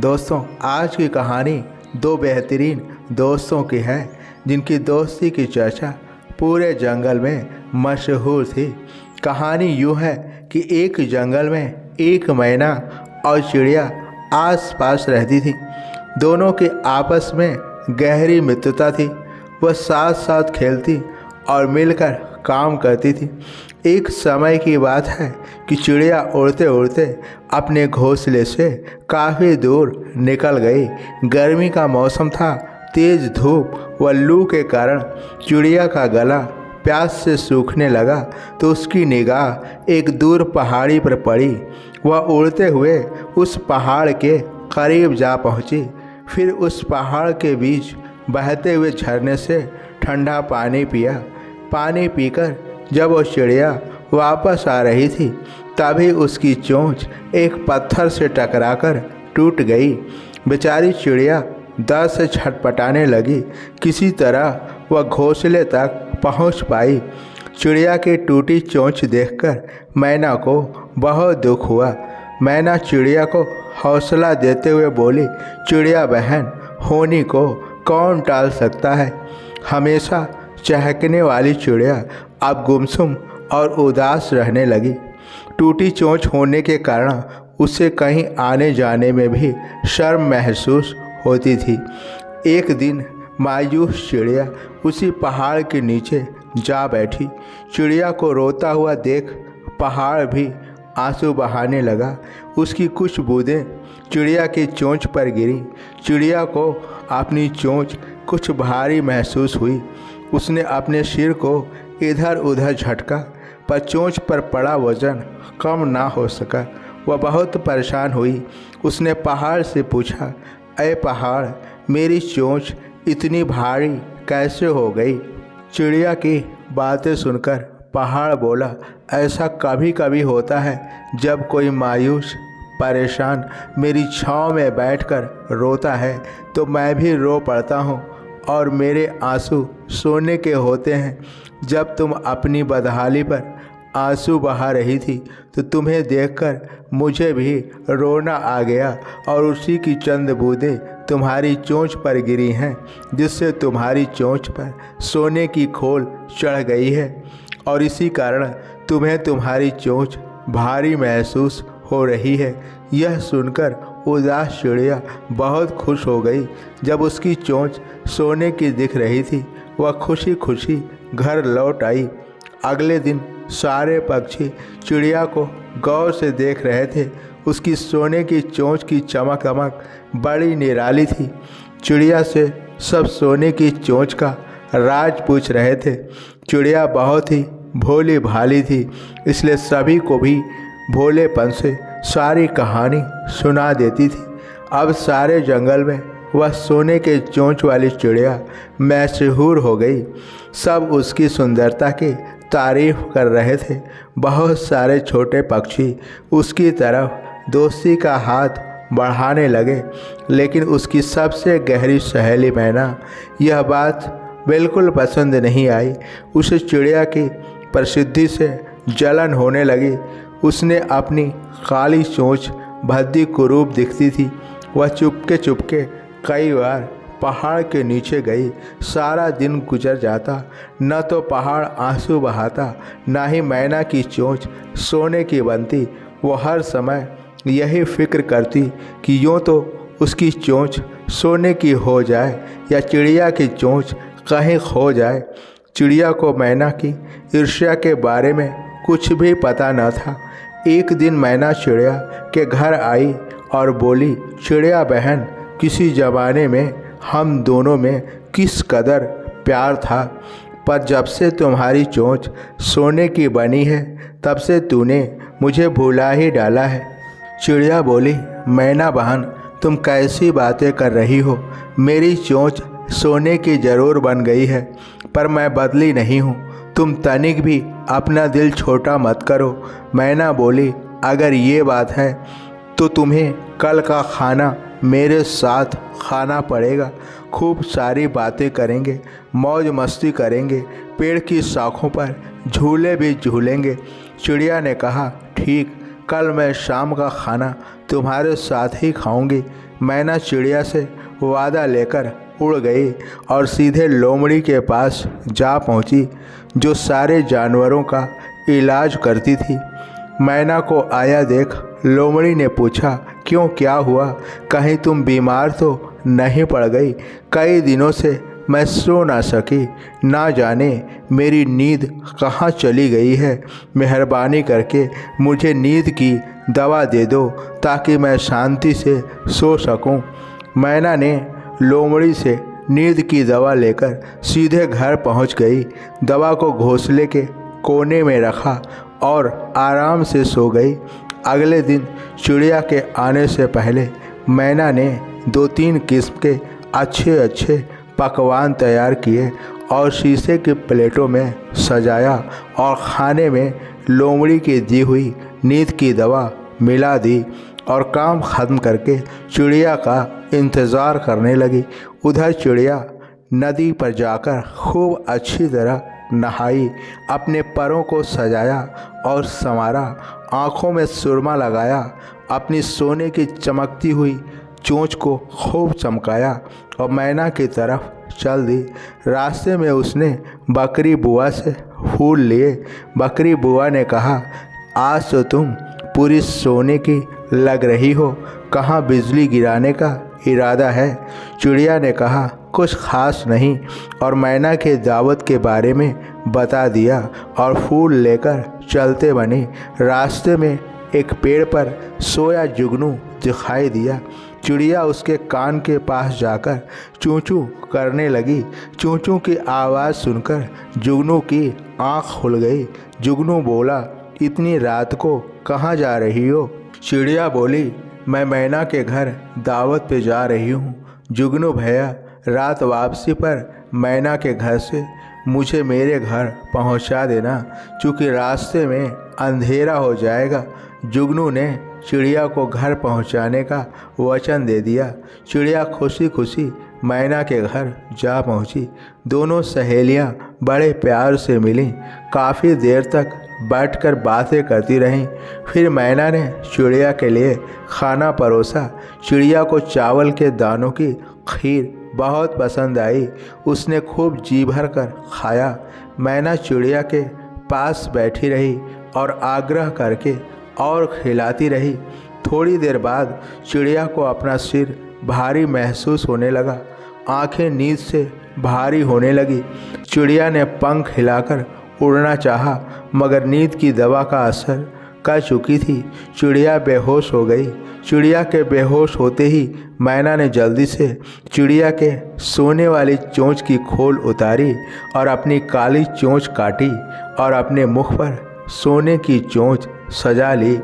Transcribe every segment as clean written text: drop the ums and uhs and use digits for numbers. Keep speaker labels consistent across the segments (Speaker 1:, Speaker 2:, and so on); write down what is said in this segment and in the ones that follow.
Speaker 1: दोस्तों, आज की कहानी दो बेहतरीन दोस्तों की है जिनकी दोस्ती की चर्चा पूरे जंगल में मशहूर थी। कहानी यूँ है कि एक जंगल में एक मैना और चिड़िया आस पास रहती थी। दोनों के आपस में गहरी मित्रता थी। वह साथ साथ खेलती और मिलकर काम करती थी। एक समय की बात है कि चिड़िया उड़ते उड़ते अपने घोंसले से काफ़ी दूर निकल गई। गर्मी का मौसम था। तेज़ धूप व लू के कारण चिड़िया का गला प्यास से सूखने लगा तो उसकी निगाह एक दूर पहाड़ी पर पड़ी। वह उड़ते हुए उस पहाड़ के करीब जा पहुंची। फिर उस पहाड़ के बीच बहते हुए झरने से ठंडा पानी पिया। पानी पीकर जब वो चिड़िया वापस आ रही थी तभी उसकी चोंच एक पत्थर से टकराकर टूट गई। बेचारी चिड़िया दर्द से छटपटाने लगी। किसी तरह वह घोंसले तक पहुंच पाई। चिड़िया की टूटी चोंच देखकर मैना को बहुत दुख हुआ। मैना चिड़िया को हौसला देते हुए बोली, चिड़िया बहन, होनी को कौन टाल सकता है। हमेशा चहकने वाली चिड़िया अब गुमसुम और उदास रहने लगी। टूटी चोंच होने के कारण उसे कहीं आने जाने में भी शर्म महसूस होती थी। एक दिन मायूस चिड़िया उसी पहाड़ के नीचे जा बैठी। चिड़िया को रोता हुआ देख पहाड़ भी आंसू बहाने लगा। उसकी कुछ बूंदें चिड़िया की चोंच पर गिरी। चिड़िया को अपनी चोंच कुछ भारी महसूस हुई। उसने अपने सिर को इधर उधर झटका पर चोंच पर पड़ा वजन कम ना हो सका। वह बहुत परेशान हुई। उसने पहाड़ से पूछा, ऐ पहाड़, मेरी चोंच इतनी भारी कैसे हो गई। चिड़िया की बातें सुनकर पहाड़ बोला, ऐसा कभी कभी होता है जब कोई मायूस परेशान मेरी छांव में बैठकर रोता है तो मैं भी रो पड़ता हूँ और मेरे आंसू सोने के होते हैं। जब तुम अपनी बदहाली पर आंसू बहा रही थी तो तुम्हें देखकर मुझे भी रोना आ गया और उसी की चंद बूंदें तुम्हारी चोंच पर गिरी हैं जिससे तुम्हारी चोंच पर सोने की खोल चढ़ गई है और इसी कारण तुम्हें तुम्हारी चोंच भारी महसूस हो रही है। यह सुनकर उदास चिड़िया बहुत खुश हो गई। जब उसकी चोंच सोने की दिख रही थी वह खुशी खुशी घर लौट आई। अगले दिन सारे पक्षी चिड़िया को गौर से देख रहे थे। उसकी सोने की चोंच की चमक बड़ी निराली थी। चिड़िया से सब सोने की चोंच का राज पूछ रहे थे। चिड़िया बहुत ही भोली भाली थी, इसलिए सभी को भी भोलेपन से सारी कहानी सुना देती थी। अब सारे जंगल में वह सोने के चोंच वाली चिड़िया मशहूर हो गई। सब उसकी सुंदरता की तारीफ कर रहे थे। बहुत सारे छोटे पक्षी उसकी तरफ दोस्ती का हाथ बढ़ाने लगे, लेकिन उसकी सबसे गहरी सहेली मैना यह बात बिल्कुल पसंद नहीं आई। उसे चिड़िया की प्रसिद्धि से जलन होने लगी। उसने अपनी काली चोंच भद्दी कुरूप दिखती थी। वह चुपके चुपके कई बार पहाड़ के नीचे गई। सारा दिन गुजर जाता, न तो पहाड़ आंसू बहाता, न ही मैना की चोंच सोने की बनती। वो हर समय यही फिक्र करती कि यूँ तो उसकी चोंच सोने की हो जाए या चिड़िया की चोंच कहीं खो जाए। चिड़िया को मैना की ईर्ष्या के बारे में कुछ भी पता न था। एक दिन मैना चिड़िया के घर आई और बोली, चिड़िया बहन, किसी ज़माने में हम दोनों में किस कदर प्यार था, पर जब से तुम्हारी चोंच सोने की बनी है तब से तूने मुझे भुला ही डाला है। चिड़िया बोली, मैना बहन, तुम कैसी बातें कर रही हो। मेरी चोंच सोने की ज़रूर बन गई है पर मैं बदली नहीं हूँ। तुम तनिक भी अपना दिल छोटा मत करो। मैना बोली, अगर ये बात है तो तुम्हें कल का खाना मेरे साथ खाना पड़ेगा। खूब सारी बातें करेंगे, मौज मस्ती करेंगे, पेड़ की शाखों पर झूले भी झूलेंगे। चिड़िया ने कहा, ठीक, कल मैं शाम का खाना तुम्हारे साथ ही खाऊंगी। मैना चिड़िया से वादा लेकर उड़ गई और सीधे लोमड़ी के पास जा पहुंची, जो सारे जानवरों का इलाज करती थी। मैना को आया देख लोमड़ी ने पूछा, क्यों, क्या हुआ? कहीं तुम बीमार तो नहीं पड़ गई? कई दिनों से मैं सो ना सकी, ना जाने मेरी नींद कहाँ चली गई है। मेहरबानी करके मुझे नींद की दवा दे दो ताकि मैं शांति से सो सकूं। मैना ने लोमड़ी से नींद की दवा लेकर सीधे घर पहुंच गई। दवा को घोंसले के कोने में रखा और आराम से सो गई। अगले दिन चिड़िया के आने से पहले मैना ने 2-3 किस्म के अच्छे अच्छे पकवान तैयार किए और शीशे की प्लेटों में सजाया और खाने में लोमड़ी की दी हुई नींद की दवा मिला दी और काम ख़त्म करके चिड़िया का इंतज़ार करने लगी। उधर चिड़िया नदी पर जाकर खूब अच्छी तरह नहाई, अपने परों को सजाया और संवारा, आँखों में सुरमा लगाया, अपनी सोने की चमकती हुई चोंच को खूब चमकाया और मैना की तरफ चल दी। रास्ते में उसने बकरी बुआ से फूल लिए। बकरी बुआ ने कहा, आज तो तुम पूरी सोने की लग रही हो, कहाँ बिजली गिराने का इरादा है? चिड़िया ने कहा, कुछ खास नहीं, और मैना के दावत के बारे में बता दिया और फूल लेकर चलते बने। रास्ते में एक पेड़ पर सोया जुगनू दिखाई दिया। चिड़िया उसके कान के पास जाकर चूं चूं करने लगी। चूं चूं की आवाज़ सुनकर जुगनू की आँख खुल गई। जुगनू बोला, इतनी रात को कहाँ जा रही हो? चिड़िया बोली, मैं मैना के घर दावत पे जा रही हूँ। जुगनू भैया, रात वापसी पर मैना के घर से मुझे मेरे घर पहुँचा देना, चूँकि रास्ते में अंधेरा हो जाएगा। जुगनू ने चिड़िया को घर पहुँचाने का वचन दे दिया। चिड़िया खुशी खुशी मैना के घर जा पहुँची। दोनों सहेलियाँ बड़े प्यार से मिलीं। काफ़ी देर तक बैठकर बातें करती रहीं। फिर मैना ने चिड़िया के लिए खाना परोसा। चिड़िया को चावल के दानों की खीर बहुत पसंद आई। उसने खूब जी भर कर खाया। मैना चिड़िया के पास बैठी रही और आग्रह करके और खिलाती रही। थोड़ी देर बाद चिड़िया को अपना सिर भारी महसूस होने लगा। आंखें नींद से भारी होने लगी। चिड़िया ने पंख हिलाकर उड़ना चाहा, मगर नींद की दवा का असर कर चुकी थी। चिड़िया बेहोश हो गई। चिड़िया के बेहोश होते ही मैना ने जल्दी से चिड़िया के सोने वाली चोंच की खोल उतारी और अपनी काली चोंच काटी और अपने मुख पर सोने की चोंच सजा ली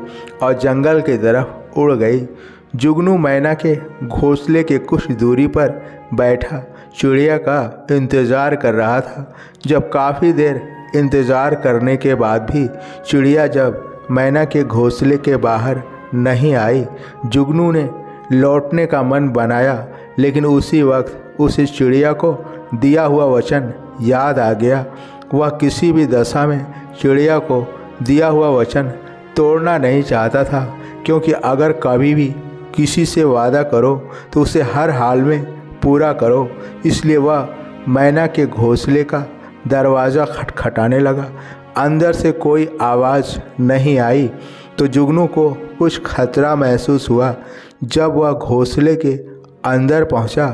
Speaker 1: और जंगल की तरफ उड़ गई। जुगनू मैना के घोंसले के कुछ दूरी पर बैठा चिड़िया का इंतज़ार कर रहा था। जब काफ़ी देर इंतज़ार करने के बाद भी चिड़िया जब मैना के घोंसले के बाहर नहीं आई, जुगनू ने लौटने का मन बनाया, लेकिन उसी वक्त उसे चिड़िया को दिया हुआ वचन याद आ गया। वह किसी भी दशा में चिड़िया को दिया हुआ वचन तोड़ना नहीं चाहता था, क्योंकि अगर कभी भी किसी से वादा करो तो उसे हर हाल में पूरा करो। इसलिए वह मैना के घोंसले का दरवाज़ा खटखटाने लगा। अंदर से कोई आवाज़ नहीं आई तो जुगनू को कुछ खतरा महसूस हुआ। जब वह घोंसले के अंदर पहुंचा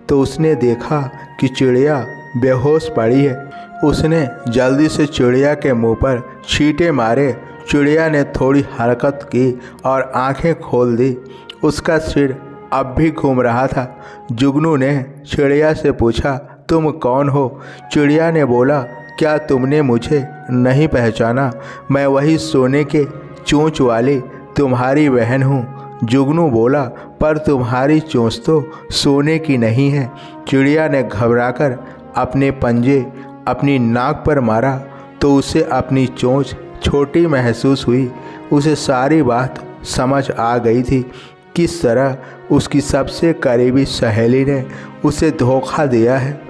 Speaker 1: तो उसने देखा कि चिड़िया बेहोश पड़ी है। उसने जल्दी से चिड़िया के मुंह पर छींटे मारे। चिड़िया ने थोड़ी हरकत की और आंखें खोल दी। उसका सिर अब भी घूम रहा था। जुगनू ने चिड़िया से पूछा, तुम कौन हो? चिड़िया ने बोला, क्या तुमने मुझे नहीं पहचाना? मैं वही सोने के चोंच वाली तुम्हारी बहन हूँ। जुगनू बोला, पर तुम्हारी चोंच तो सोने की नहीं है। चिड़िया ने घबराकर अपने पंजे अपनी नाक पर मारा तो उसे अपनी चोंच छोटी महसूस हुई। उसे सारी बात समझ आ गई थी, किस तरह उसकी सबसे करीबी सहेली ने उसे धोखा दिया है।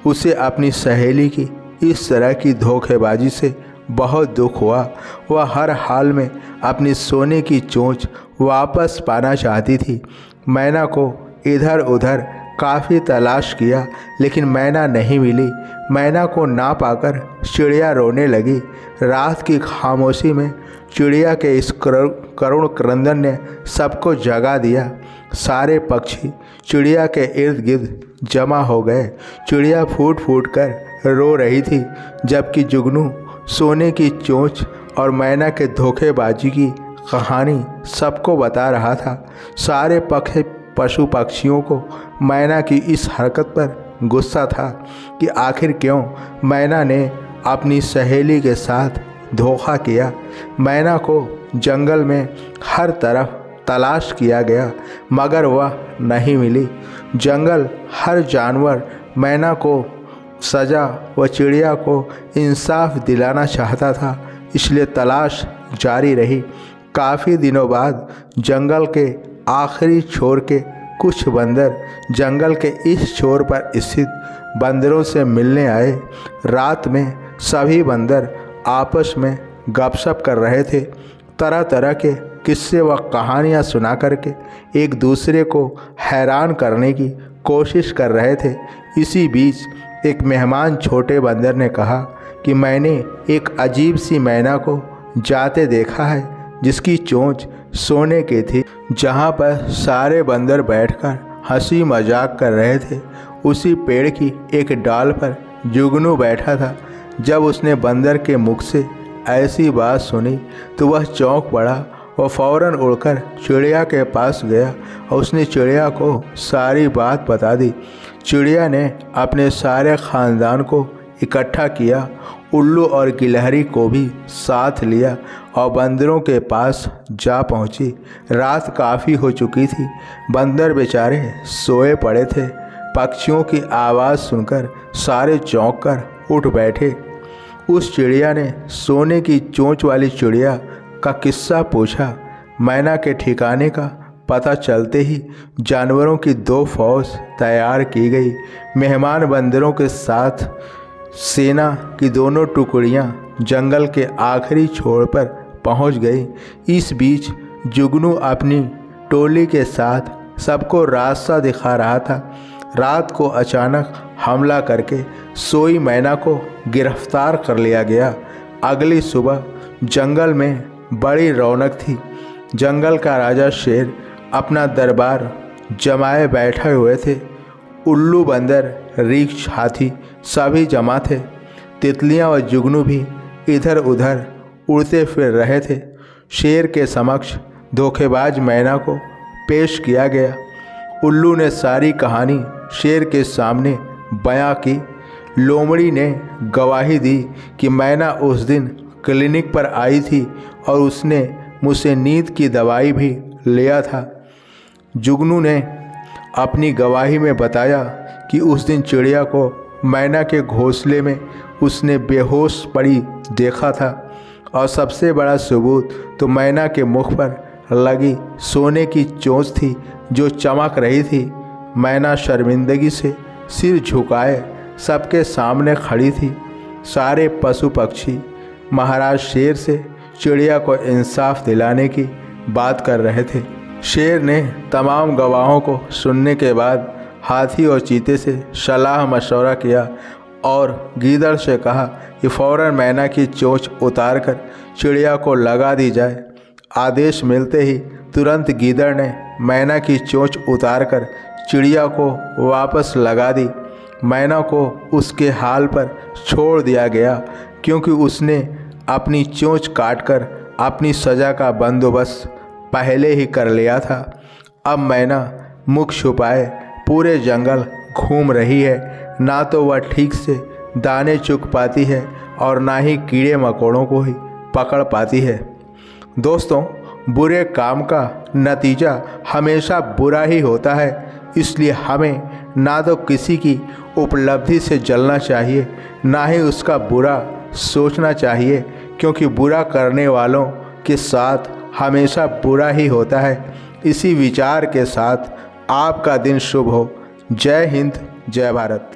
Speaker 1: उसे अपनी सहेली की इस तरह की धोखेबाजी से बहुत दुख हुआ। वह हर हाल में अपनी सोने की चोंच वापस पाना चाहती थी। मैना को इधर उधर काफ़ी तलाश किया, लेकिन मैना नहीं मिली। मैना को ना पाकर चिड़िया रोने लगी। रात की खामोशी में चिड़िया के इस करुण क्रंदन ने सबको जगा दिया। सारे पक्षी चिड़िया के इर्द गिर्द जमा हो गए। चिड़िया फूट फूट कर रो रही थी, जबकि जुगनू सोने की चोंच और मैना के धोखेबाजी की कहानी सबको बता रहा था। सारे पशु पक्षियों को मैना की इस हरकत पर गुस्सा था कि आखिर क्यों मैना ने अपनी सहेली के साथ धोखा किया। मैना को जंगल में हर तरफ तलाश किया गया, मगर वह नहीं मिली। जंगल हर जानवर मैना को सजा व चिड़िया को इंसाफ दिलाना चाहता था, इसलिए तलाश जारी रही। काफ़ी दिनों बाद जंगल के आखिरी छोर के कुछ बंदर जंगल के इस छोर पर स्थित बंदरों से मिलने आए। रात में सभी बंदर आपस में गपशप कर रहे थे। तरह तरह के किस्से व कहानियाँ सुना करके एक दूसरे को हैरान करने की कोशिश कर रहे थे। इसी बीच एक मेहमान छोटे बंदर ने कहा कि मैंने एक अजीब सी मैना को जाते देखा है, जिसकी चोंच सोने की थी। जहाँ पर सारे बंदर बैठकर हंसी मजाक कर रहे थे, उसी पेड़ की एक डाल पर जुगनू बैठा था। जब उसने बंदर के मुख से ऐसी बात सुनी तो वह चौंक पड़ा। वह फौरन उड़कर चिड़िया के पास गया और उसने चिड़िया को सारी बात बता दी। चिड़िया ने अपने सारे ख़ानदान को इकट्ठा किया, उल्लू और गिलहरी को भी साथ लिया और बंदरों के पास जा पहुंची। रात काफ़ी हो चुकी थी। बंदर बेचारे सोए पड़े थे। पक्षियों की आवाज़ सुनकर सारे चौंक कर उठ बैठे। उस चिड़िया ने सोने की चोंच वाली चिड़िया का किस्सा पूछा। मैना के ठिकाने का पता चलते ही जानवरों की 2 फौज तैयार की गई। मेहमान बंदरों के साथ सेना की दोनों टुकड़ियां जंगल के आखिरी छोर पर पहुंच गई। इस बीच जुगनू अपनी टोली के साथ सबको रास्ता दिखा रहा था। रात को अचानक हमला करके सोई मैना को गिरफ्तार कर लिया गया। अगली सुबह जंगल में बड़ी रौनक थी। जंगल का राजा शेर अपना दरबार जमाए बैठे हुए थे। उल्लू, बंदर, रीछ, हाथी सभी जमा थे। तितलियां व जुगनू भी इधर उधर उड़ते फिर रहे थे। शेर के समक्ष धोखेबाज मैना को पेश किया गया। उल्लू ने सारी कहानी शेर के सामने बयां की। लोमड़ी ने गवाही दी कि मैना उस दिन क्लिनिक पर आई थी और उसने मुझसे नींद की दवाई भी लिया था। जुगनू ने अपनी गवाही में बताया कि उस दिन चिड़िया को मैना के घोंसले में उसने बेहोश पड़ी देखा था, और सबसे बड़ा सबूत तो मैना के मुख पर लगी सोने की चोंच थी जो चमक रही थी। मैना शर्मिंदगी से सिर झुकाए सबके सामने खड़ी थी। सारे पशु पक्षी महाराज शेर से चिड़िया को इंसाफ दिलाने की बात कर रहे थे। शेर ने तमाम गवाहों को सुनने के बाद हाथी और चीते से सलाह मशवरा किया और गीदड़ से कहा कि फ़ौरन मैना की चोंच उतारकर चिड़िया को लगा दी जाए। आदेश मिलते ही तुरंत गीदड़ ने मैना की चोंच उतारकर चिड़िया को वापस लगा दी। मैना को उसके हाल पर छोड़ दिया गया, क्योंकि उसने अपनी चोंच काटकर अपनी सज़ा का बंदोबस्त पहले ही कर लिया था। अब मैना मुख छुपाए पूरे जंगल घूम रही है। ना तो वह ठीक से दाने चुग पाती है और ना ही कीड़े मकोड़ों को ही पकड़ पाती है। दोस्तों, बुरे काम का नतीजा हमेशा बुरा ही होता है, इसलिए हमें ना तो किसी की उपलब्धि से जलना चाहिए, ना ही उसका बुरा सोचना चाहिए, क्योंकि बुरा करने वालों के साथ हमेशा बुरा ही होता है। इसी विचार के साथ आपका दिन शुभ हो। जय हिंद, जय भारत।